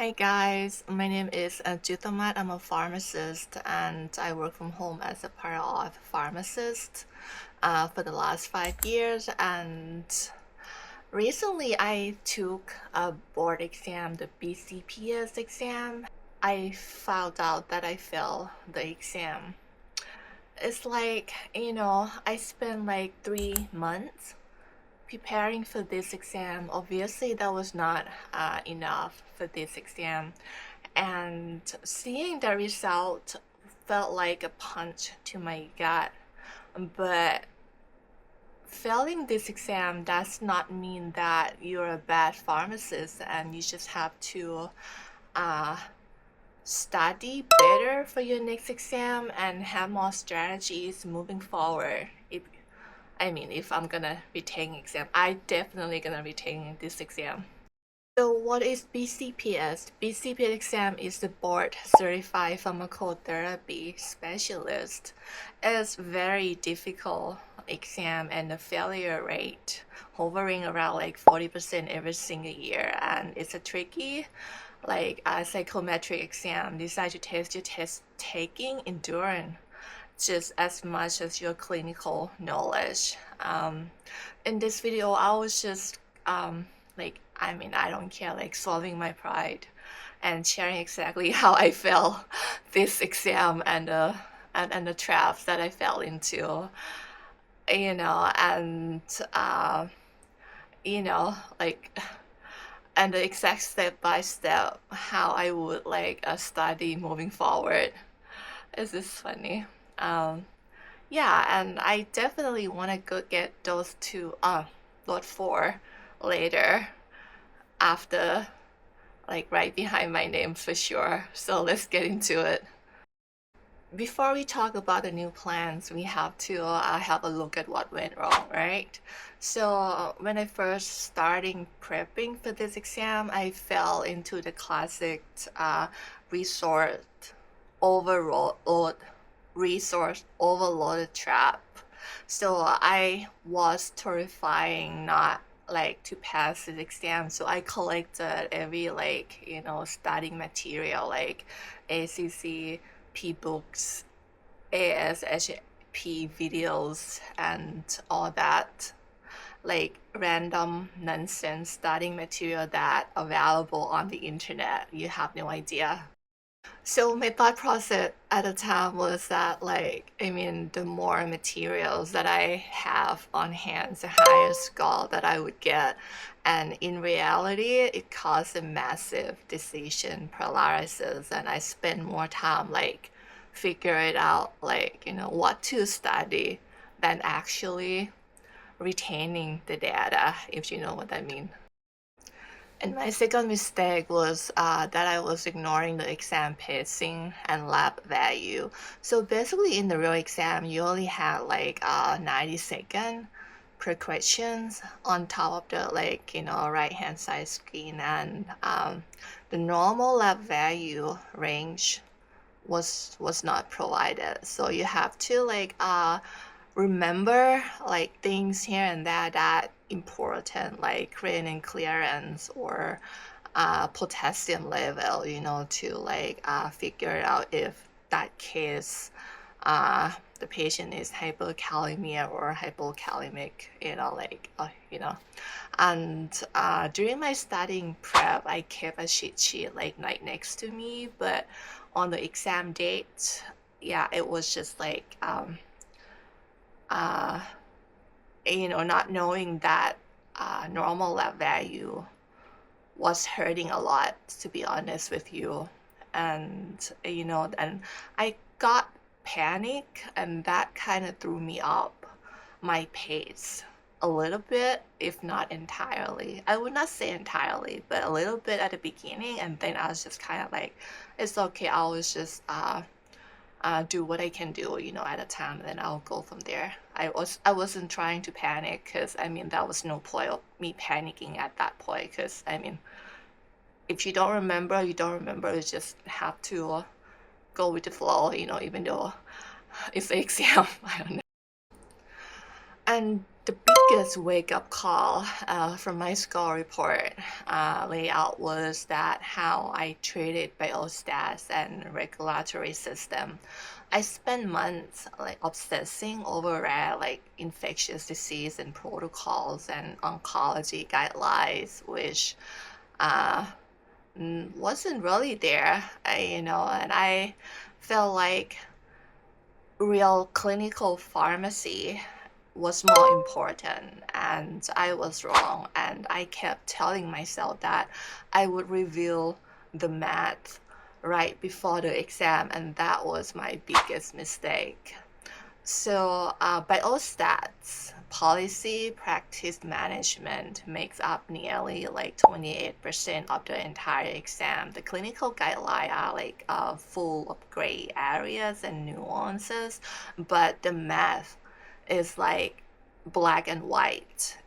Hi guys, my name is Jutamat. I'm a pharmacist and I work from home as a para-auth pharmacist for the last 5 years. And recently I took a board exam, the BCPS exam. I found out that I failed the exam. It's like, I spent like 3 months preparing for this exam. Obviously, that was not enough for this exam. And seeing the result felt like a punch to my gut. But failing this exam does not mean that you're a bad pharmacist and you just have to uh, study better for your next exam and have more strategies moving forward. If I'm gonna be taking exam, I definitely gonna be taking this exam. So what is BCPS? BCPS exam is the board certified pharmacotherapy specialist. It's very difficult exam and the failure rate hovering around like 40% every single year, and it's a tricky like a psychometric exam designed to test your test taking endurance just as much as your clinical knowledge. In this video, I was just I don't care, like solving my pride and sharing exactly how I felt this exam and the traps that I fell into, and you know, like and the exact step by step how I would study moving forward. Is this funny? Um, yeah, and I definitely want to go get those two, lot four later after, like right behind my name for sure. So let's get into it. Before we talk about the new plans, we have to have a look at what went wrong, right? So when I first started prepping for this exam, I fell into the classic resource overload, resource overloaded trap. So I was terrifying not like to pass this exam. So I collected every studying material like ACCP books, ASHP videos, and all that like random nonsense studying material that available on the internet. You have no idea. So my thought process at the time was that the more materials that I have on hand, the higher score that I would get. And in reality, it caused a massive decision paralysis, and I spent more time figure it out what to study than actually retaining the data, if you know what I mean. And my second mistake was that I was ignoring the exam pacing and lab value. So basically, in the real exam, you only had 90 seconds per questions on top of the right hand side screen, and the normal lab value range was not provided. So you have to remember things here and there that important, like creatinine clearance or potassium level, to figure out if that case the patient is hypokalemia or hypokalemic, and during my studying prep, I kept a cheat sheet like next to me, but on the exam date, yeah, it was just uh, not knowing that normal lab value was hurting a lot, to be honest with you. And, and I got panic, and that kind of threw me up my pace a little bit, if not entirely. I would not say entirely, but a little bit at the beginning. And then I was just kind of like, it's okay, I was just do what I can do, at a time, and then I'll go from there. I wasn't trying to panic, because that was no point of me panicking at that point, because if you don't remember, you don't remember. You just have to go with the flow, even though it's an exam. I don't know. And the biggest wake-up call from my score report layout was that how I treated biostats and regulatory system. I spent months like obsessing over like infectious disease and protocols and oncology guidelines, which uh, wasn't really there, and I felt like real clinical pharmacy was more important, and I was wrong, and I kept telling myself that I would review the math right before the exam, and that was my biggest mistake. So biostats policy practice management makes up nearly like 28% of the entire exam. The clinical guidelines are like full of gray areas and nuances, but the math is like black and white.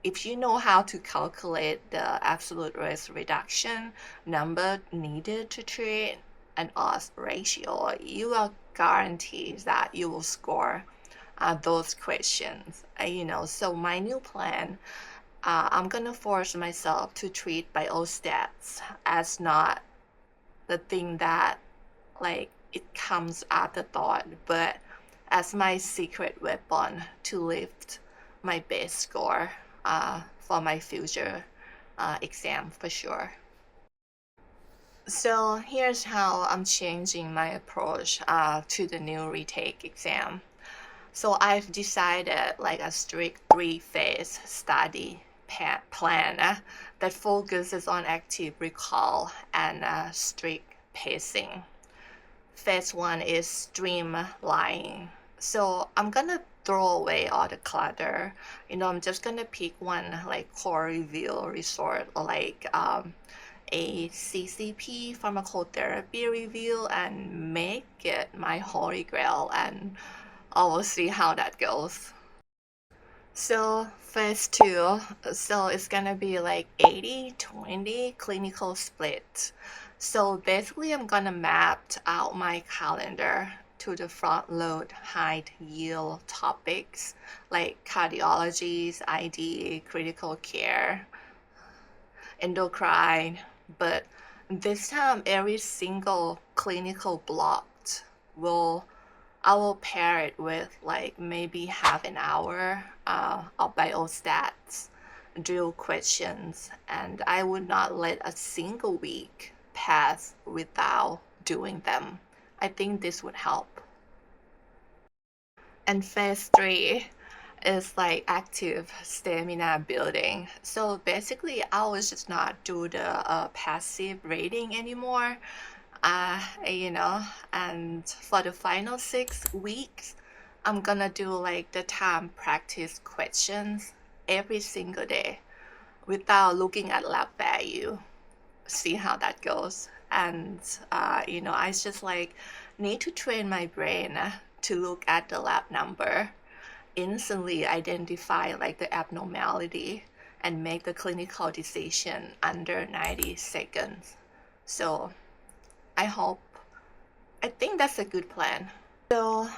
If you know how to calculate the absolute risk reduction, number needed to treat, and odds ratio, you are guaranteed that you will score those questions. So my new plan, I'm gonna force myself to treat biostats as not the thing that like it comes afterthought, but as my secret weapon to lift my base score for my future exam for sure. So here's how I'm changing my approach to the new retake exam. So I've decided like a strict 3-phase study plan that focuses on active recall and strict pacing. Phase 1 is streamlining. So I'm gonna throw away all the clutter. I'm just gonna pick one like core review resort, like ACCP pharmacotherapy review, and make it my holy grail, and I will see how that goes. So phase 2, so it's gonna be like 80-20 clinical split. So basically I'm gonna map out my calendar to the front load high yield topics like cardiology, ID, critical care, endocrine, but this time every single clinical block will I will pair it with like maybe half an hour of biostats, drill questions, and I would not let a single week pass without doing them. I think this would help. And phase 3 is like active stamina building. So basically, I was just not do the passive rating anymore. And for the final 6 weeks, I'm gonna do like the time practice questions every single day without looking at lab value. See how that goes. And I just like need to train my brain to look at the lab number, instantly identify like the abnormality, and make the clinical decision under 90 seconds. So I think that's a good plan. So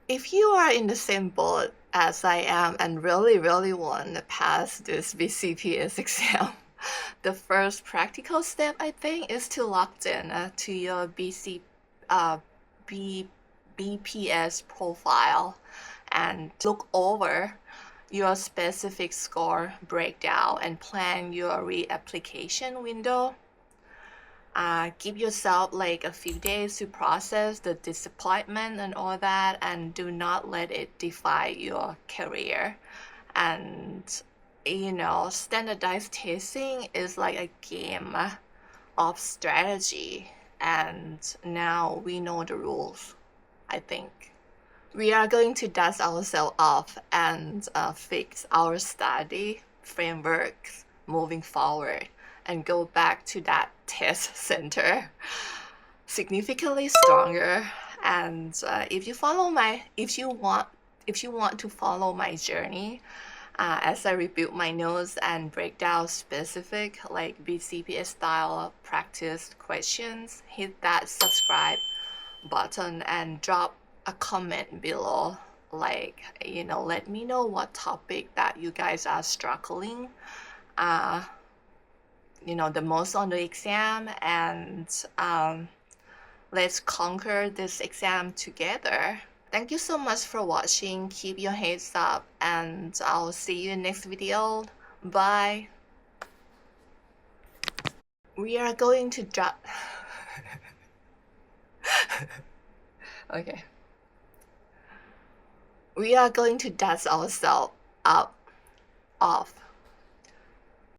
if you are in the same boat as I am and really, really want to pass this BCPS exam, the first practical step I think is to log in to your BPS profile and look over your specific score breakdown and plan your reapplication window. Give yourself like a few days to process the disappointment and all that, and do not let it define your career. And standardized testing is like a game of strategy, and now we know the rules. I think we are going to dust ourselves off and fix our study frameworks moving forward, and go back to that test center significantly stronger. And if you want to follow my journey as I rebuild my notes and break down specific like BCPS style practice questions, hit that subscribe button and drop a comment below. like, let me know what topic that you guys are struggling uh, the most on the exam, and let's conquer this exam together. Thank you so much for watching. Keep your heads up, and I'll see you in next video. Bye. We are going to drop. Okay. We are going to dust ourselves up off